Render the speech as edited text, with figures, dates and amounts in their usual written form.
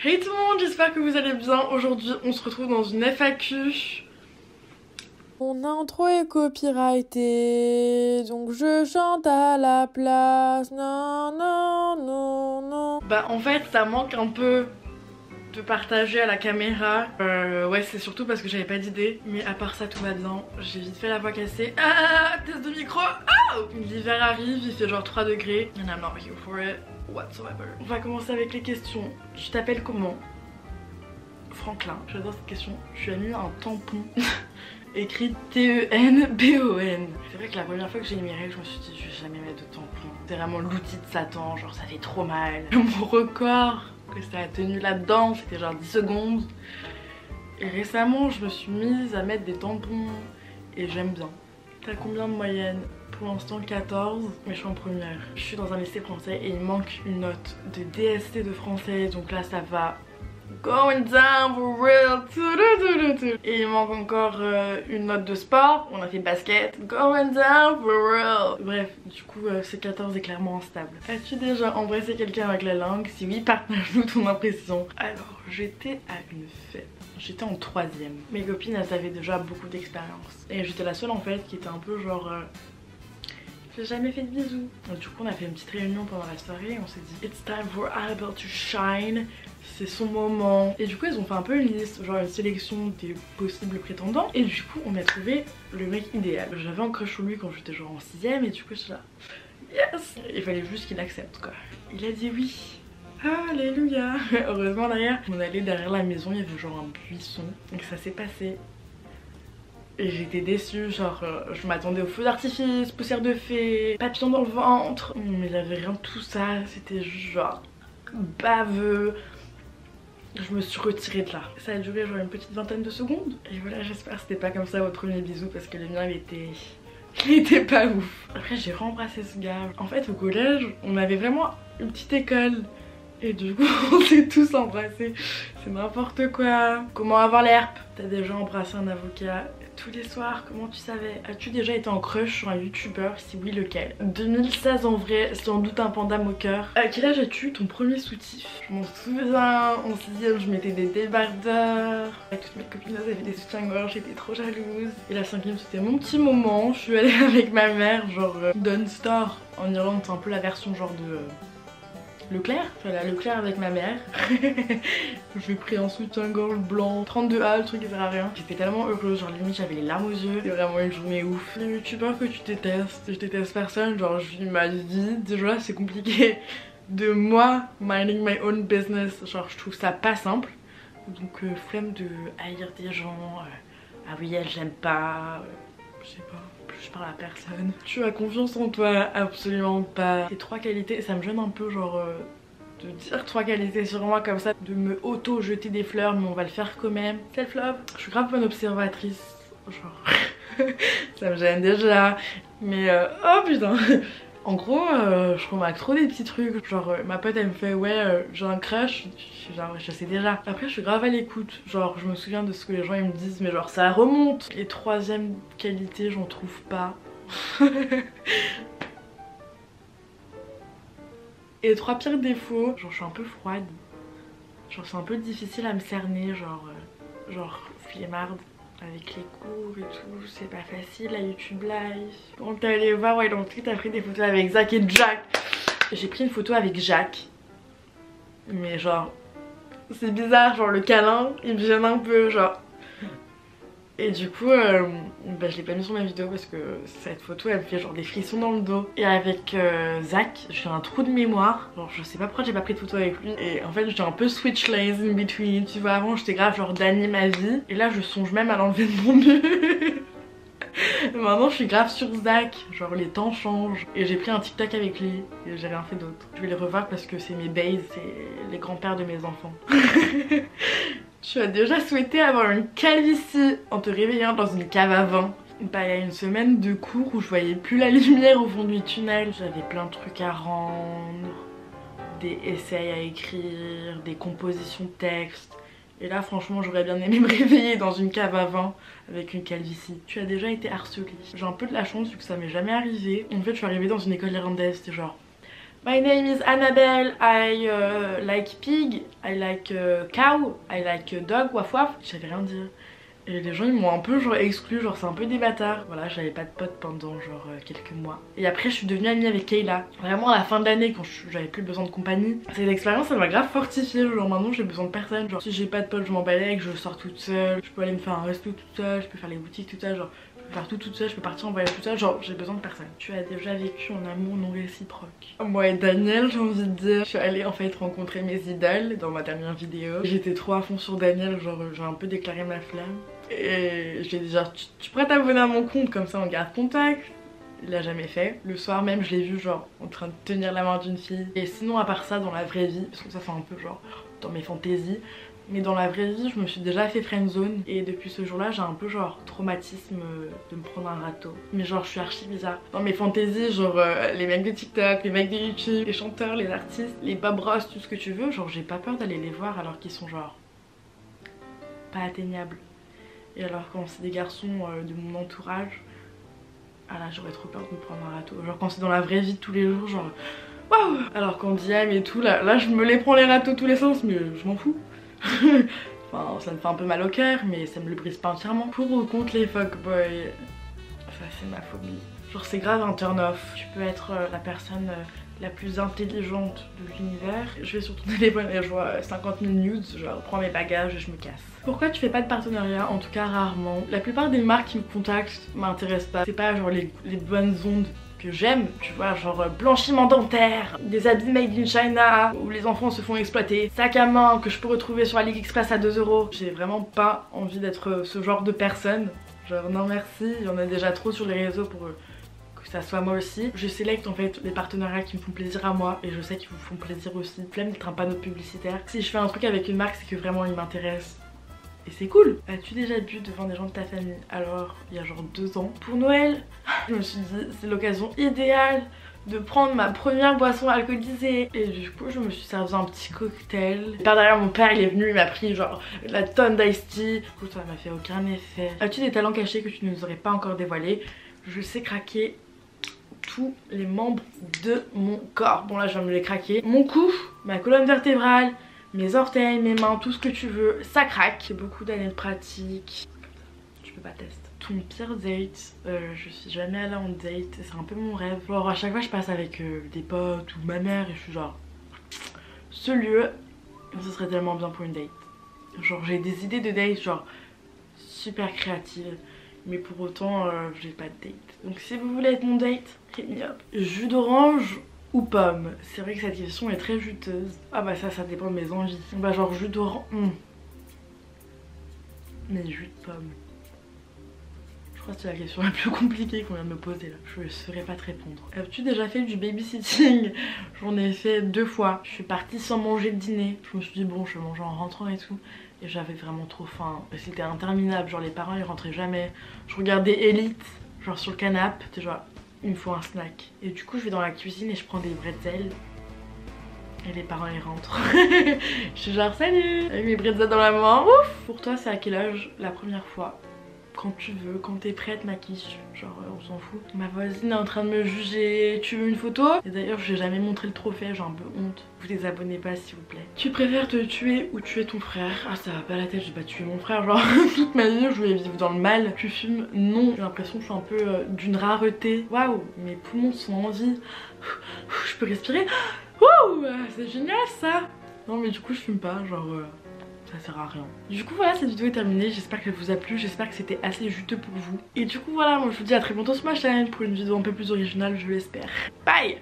Hey tout le monde, j'espère que vous allez bien. Aujourd'hui on se retrouve dans une FAQ. Mon intro est copyrightée, donc je chante à la place. Non, non, non, non. Bah en fait ça manque un peu de partager à la caméra. Ouais, c'est surtout parce que j'avais pas d'idée. Mais à part ça tout va bien. J'ai vite fait la voix cassée. Ah, test de micro. L'hiver arrive, il fait genre 3 degrés. And I'm not here for it whatsoever. On va commencer avec les questions. Tu t'appelles comment? Franklin. J'adore cette question. Tu as mis un tampon écrit T-E-N-B-O-N. C'est vrai que la première fois que j'ai mis mes règles, je me suis dit je vais jamais mettre de tampon. C'est vraiment l'outil de Satan, genre ça fait trop mal. Mon record que ça a tenu là-dedans, c'était genre 10 secondes. Et récemment, je me suis mise à mettre des tampons et j'aime bien. T'as combien de moyenne? Pour l'instant 14, mais je suis en première. Je suis dans un lycée français et il manque une note de DST de français, donc là ça va going down for real. Et il manque encore une note de sport. On a fait basket. Going down for real. Bref, du coup, ce 14 est clairement instable. As-tu déjà embrassé quelqu'un avec la langue? Si oui, partage-nous ton impression. Alors, j'étais à une fête. J'étais en 3ème. Mes copines, elles avaient déjà beaucoup d'expérience. Et j'étais la seule en fait qui était un peu genre... j'ai jamais fait de bisous. Donc, du coup on a fait une petite réunion pendant la soirée et on s'est dit it's time for Annabelle to shine. C'est son moment. Et du coup ils ont fait un peu une liste, genre une sélection des possibles prétendants. Et du coup on a trouvé le mec idéal. J'avais un crush sur lui quand j'étais genre en 6ème et du coup je suis là yes. Il fallait juste qu'il accepte quoi. Il a dit oui. Alléluia. Heureusement derrière, on allait derrière la maison, il y avait genre un buisson. Donc ça s'est passé. Et j'étais déçue, genre je m'attendais aux feux d'artifice, poussière de fée, papillons dans le ventre. Mais il y avait rien de tout ça, c'était juste genre baveux. Je me suis retirée de là. Ça a duré genre une petite vingtaine de secondes. Et voilà, j'espère que c'était pas comme ça votre premier bisou parce que le mien il était pas ouf. Après j'ai rembrassé ce gars. En fait au collège, on avait vraiment une petite école. Et du coup on s'est tous embrassés. C'est n'importe quoi. Comment avoir l'herpe? T'as déjà embrassé un avocat tous les soirs? Comment tu savais? As-tu déjà été en crush sur un youtubeur? Si oui, lequel? 2016 en vrai, sans doute un panda moqueur. À quel âge as-tu eu ton premier soutif? Je m'en souviens, en 6ème je mettais des débardeurs. Avec toutes mes copines elles avaient des soutiens-gorge, j'étais trop jalouse. Et la 5ème c'était mon petit moment. Je suis allée avec ma mère genre Don Store en Irlande, c'est un peu la version genre de... Leclerc, voilà, Leclerc avec ma mère. J'ai pris un soutien-gorge blanc, 32A, le truc il sert à rien. J'étais tellement heureuse, genre limite j'avais les larmes aux yeux. C'était vraiment une journée ouf. Les youtubeurs que tu détestes, je déteste personne, genre je vis ma vie. Déjà c'est compliqué de moi minding my own business, genre je trouve ça pas simple. Donc flemme de haïr des gens, ah oui elle j'aime pas, je sais pas. Je parle à personne. Tu as confiance en toi? Absolument pas. Ces 3 qualités, ça me gêne un peu genre de dire 3 qualités sur moi comme ça, de me auto-jeter des fleurs, mais on va le faire quand même. Self-love. Je suis grave bonne observatrice, genre ça me gêne déjà. Mais oh putain. En gros, je remarque trop des petits trucs. Genre, ma pote elle me fait ouais, j'ai un crush. Genre, je sais déjà. Après, je suis grave à l'écoute. Genre, je me souviens de ce que les gens ils me disent, mais genre, ça remonte. Et 3ème qualité, j'en trouve pas. Et 3 pires défauts, genre, je suis un peu froide. Genre, c'est un peu difficile à me cerner. Genre flemmarde. Avec les cours et tout, c'est pas facile la YouTube live. Donc t'es allé voir, ouais, donc t'as pris des photos avec Zach et Jack. J'ai pris une photo avec Jack. Mais genre, c'est bizarre, genre le câlin, il me gêne un peu, genre. Et du coup, bah, je l'ai pas mis sur ma vidéo parce que cette photo elle me fait genre des frissons dans le dos. Et avec Zach, j'ai un trou de mémoire. Genre je sais pas pourquoi j'ai pas pris de photo avec lui. Et en fait j'étais un peu switch lanes in between. Tu vois, avant j'étais grave genre Dany ma vie. Et là je songe même à l'enlever de mon mur. Maintenant je suis grave sur Zach. Genre les temps changent. Et j'ai pris un TikTok avec lui. Et j'ai rien fait d'autre. Je vais les revoir parce que c'est mes bays. C'est les grands-pères de mes enfants. Tu as déjà souhaité avoir une calvitie en te réveillant dans une cave à vin? Bah il y a une semaine de cours où je voyais plus la lumière au fond du tunnel. J'avais plein de trucs à rendre, des essais à écrire, des compositions de textes. Et là franchement j'aurais bien aimé me réveiller dans une cave à vin avec une calvitie. Tu as déjà été harcelée? J'ai un peu de la chance vu que ça m'est jamais arrivé. En fait je suis arrivée dans une école irlandaise, c'était genre My name is Annabelle, I like pig, I like cow, I like dog, waf waf. J'avais rien dire. Et les gens ils m'ont un peu genre exclu, genre c'est un peu des bâtards. Voilà, j'avais pas de potes pendant genre quelques mois. Et après je suis devenue amie avec Kayla. Vraiment à la fin de l'année quand j'avais plus besoin de compagnie. Cette expérience ça m'a grave fortifiée, genre maintenant j'ai besoin de personne. Genre si j'ai pas de potes je m'en balèque, je sors toute seule. Je peux aller me faire un resto toute seule, je peux faire les boutiques toute seule, genre je peux faire tout toute seule, je peux partir en voyage toute seule, genre j'ai besoin de personne. Tu as déjà vécu un amour non réciproque. Moi et Daniel j'ai envie de dire, je suis allée en fait rencontrer mes idoles dans ma dernière vidéo. J'étais trop à fond sur Daniel, genre j'ai un peu déclaré ma flamme. Et j'ai dit genre tu pourrais t'abonner à mon compte comme ça on garde contact. Il l'a jamais fait. Le soir même je l'ai vu genre en train de tenir la main d'une fille. Et sinon à part ça dans la vraie vie, parce que ça c'est un peu genre dans mes fantaisies, mais dans la vraie vie je me suis déjà fait friendzone. Et depuis ce jour là j'ai un peu genre traumatisme de me prendre un râteau. Mais genre je suis archi bizarre. Dans mes fantaisies genre les mecs de TikTok, les mecs de YouTube, les chanteurs, les artistes, les Bob Ross, tout ce que tu veux, genre j'ai pas peur d'aller les voir alors qu'ils sont genre pas atteignables. Et alors quand c'est des garçons de mon entourage, ah là j'aurais trop peur de me prendre un râteau. Genre quand c'est dans la vraie vie de tous les jours, genre waouh. Alors quand DM et tout, là je me les prends les râteaux tous les sens, mais je m'en fous. Enfin ça me fait un peu mal au cœur, mais ça me le brise pas entièrement. Pour ou contre les fuckboys, ça c'est ma phobie. Genre c'est grave un turn off. Tu peux être la personne la plus intelligente de l'univers. Je vais sur ton téléphone et je vois 50 000 nudes, je reprends mes bagages et je me casse. Pourquoi tu fais pas de partenariat? En tout cas rarement. La plupart des marques qui me contactent m'intéressent pas. C'est pas genre les bonnes ondes que j'aime, tu vois, genre blanchiment dentaire, des habits made in China où les enfants se font exploiter, sac à main que je peux retrouver sur AliExpress à 2 €. J'ai vraiment pas envie d'être ce genre de personne. Genre non merci, il y en a déjà trop sur les réseaux pour que ça soit moi aussi. Je sélecte en fait les partenariats qui me font plaisir à moi et je sais qu'ils vous font plaisir aussi. Flemme d'être un panneau publicitaire. Si je fais un truc avec une marque c'est que vraiment il m'intéresse. Et c'est cool. As-tu déjà bu devant des gens de ta famille? Alors il y a genre 2 ans pour Noël, je me suis dit c'est l'occasion idéale de prendre ma première boisson alcoolisée. Et du coup je me suis servi un petit cocktail. Par derrière mon père il est venu, il m'a pris genre la tonne d'ice tea. Du coup ça m'a fait aucun effet. As-tu des talents cachés que tu ne nous aurais pas encore dévoilés? Je sais craquer tous les membres de mon corps. Bon là je viens de me les craquer. Mon cou, ma colonne vertébrale, mes orteils, mes mains, tout ce que tu veux, ça craque. J'ai beaucoup d'années de pratique. Tu peux pas tester. Ton pire date, je suis jamais allée en date, c'est un peu mon rêve. Genre à chaque fois je passe avec des potes ou ma mère et je suis genre ce lieu, ce serait tellement bien pour une date. Genre j'ai des idées de date genre super créatives, mais pour autant j'ai pas de date. Donc si vous voulez être mon date, hit me up. Jus d'orange ou pomme? C'est vrai que cette question est très juteuse. Ah bah ça dépend de mes envies. Bah genre jus d'orange, mais jus de pomme. Je crois que c'est la question la plus compliquée qu'on vient de me poser là. Je ne saurais pas te répondre. As-tu déjà fait du babysitting? J'en ai fait 2 fois. Je suis partie sans manger le dîner. Je me suis dit bon je vais manger en rentrant et tout. Et j'avais vraiment trop faim. C'était interminable, genre les parents ils rentraient jamais. Je regardais Elite, genre sur le canapé, c'était genre il me faut un snack. Et du coup je vais dans la cuisine et je prends des bretzels. Et les parents ils rentrent. Je suis genre salut avec mes bretzels dans la main. Ouf. Pour toi c'est à quel âge la première fois? Quand tu veux, quand t'es prête ma quiche, genre on s'en fout. Ma voisine est en train de me juger, tu veux une photo? Et d'ailleurs je n'ai jamais montré le trophée, j'ai un peu honte. Vous les abonnez pas s'il vous plaît. Tu préfères te tuer ou tuer ton frère? Ah ça va pas la tête, j'ai pas tué mon frère, genre toute ma vie je voulais vivre dans le mal. Tu fumes? Non. J'ai l'impression que je suis un peu d'une rareté. Waouh, mes poumons sont en vie. Je peux respirer. Ouh, c'est génial ça. Non mais du coup je fume pas, genre ça sert à rien. Du coup voilà, cette vidéo est terminée, j'espère qu'elle vous a plu, j'espère que c'était assez juteux pour vous. Et du coup voilà, moi je vous dis à très bientôt sur ma chaîne pour une vidéo un peu plus originale, je l'espère. Bye.